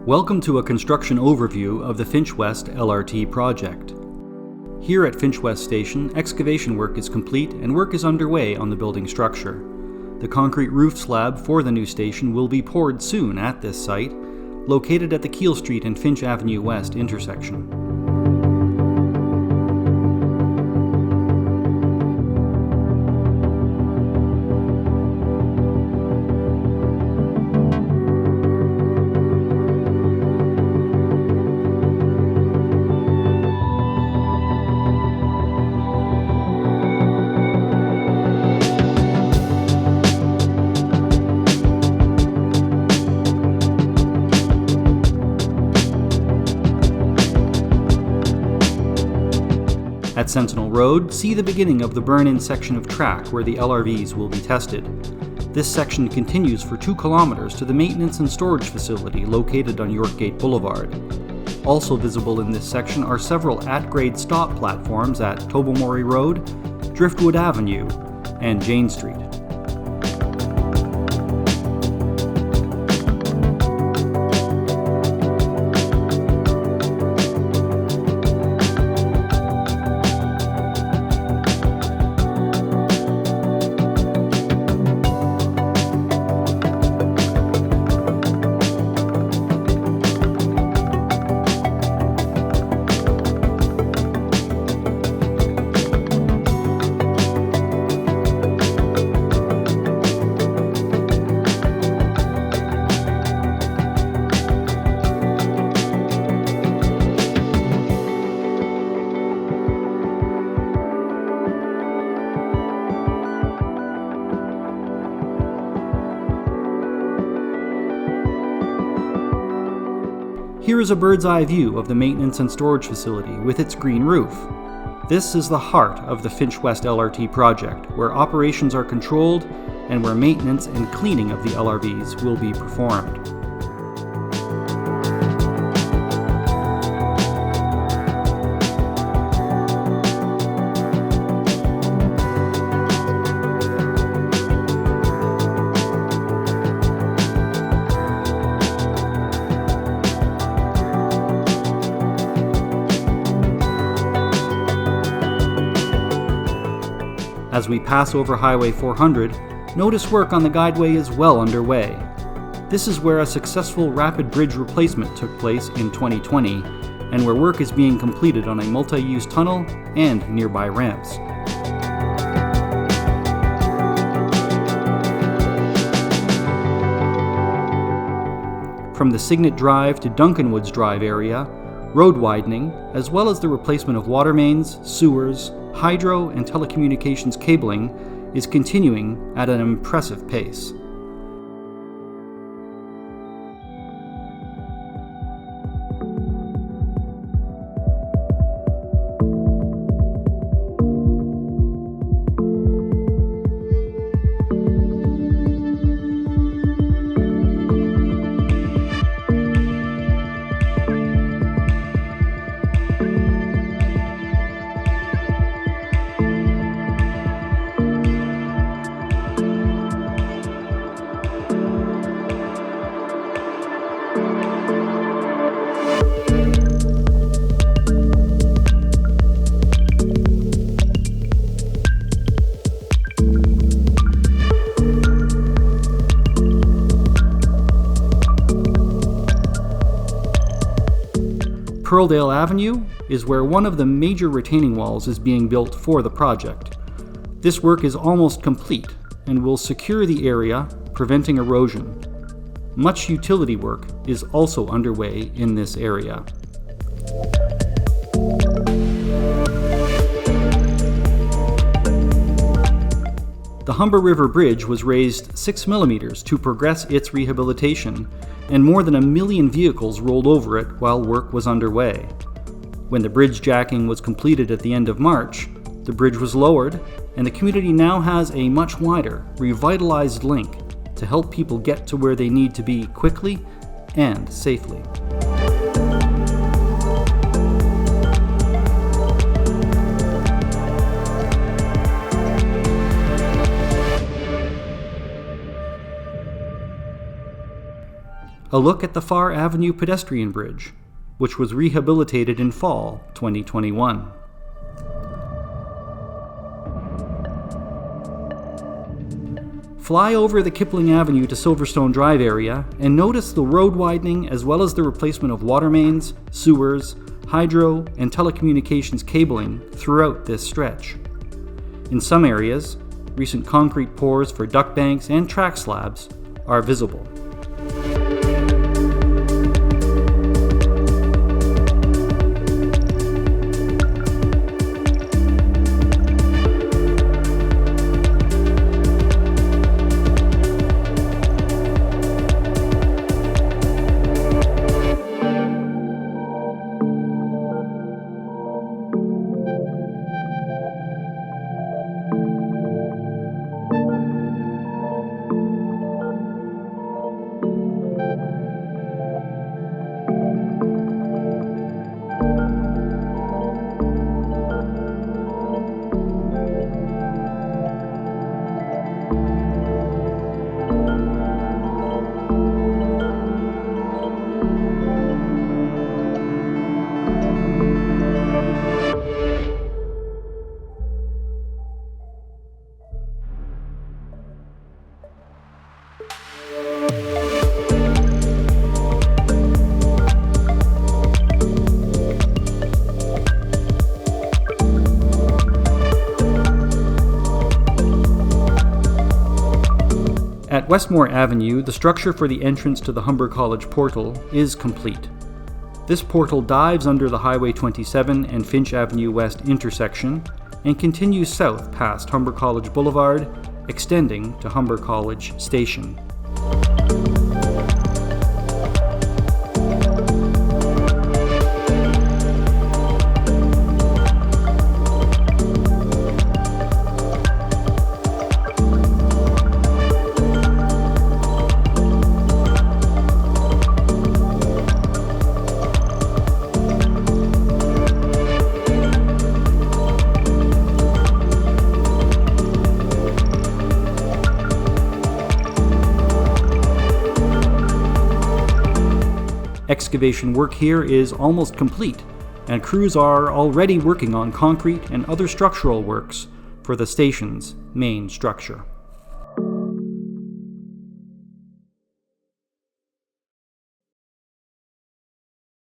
Welcome to a construction overview of the Finch West LRT project. Here at Finch West Station, excavation work is complete and work is underway on the building structure. The concrete roof slab for the new station will be poured soon at this site, located at the Keele Street and Finch Avenue West intersection. At Sentinel Road, see the beginning of the burn-in section of track where the LRVs will be tested. This section continues for 2 kilometers to the maintenance and storage facility located on Yorkgate Boulevard. Also visible in this section are several at-grade stop platforms at Tobermory Road, Driftwood Avenue, and Jane Street. Here is a bird's eye view of the maintenance and storage facility with its green roof. This is the heart of the Finch West LRT project, where operations are controlled and where maintenance and cleaning of the LRVs will be performed. As we pass over Highway 400, notice work on the guideway is well underway. This is where a successful rapid bridge replacement took place in 2020, and where work is being completed on a multi-use tunnel and nearby ramps. From the Signet Drive to Duncanwoods Drive area, road widening, as well as the replacement of water mains, sewers, hydro and telecommunications cabling is continuing at an impressive pace. Pearldale Avenue is where one of the major retaining walls is being built for the project. This work is almost complete and will secure the area, preventing erosion. Much utility work is also underway in this area. The Humber River Bridge was raised 6 millimeters to progress its rehabilitation, and more than 1 million vehicles rolled over it while work was underway. When the bridge jacking was completed at the end of March, the bridge was lowered, and the community now has a much wider, revitalized link to help people get to where they need to be quickly and safely. a look at the Far Avenue pedestrian bridge, which was rehabilitated in fall 2021. Fly over the Kipling Avenue to Silverstone Drive area and notice the road widening as well as the replacement of water mains, sewers, hydro, and telecommunications cabling throughout this stretch. In some areas, recent concrete pours for duct banks and track slabs are visible. At Westmore Avenue, the structure for the entrance to the Humber College portal is complete. This portal dives under the Highway 27 and Finch Avenue West intersection and continues south past Humber College Boulevard, extending to Humber College Station. Excavation work here is almost complete, and crews are already working on concrete and other structural works for the station's main structure.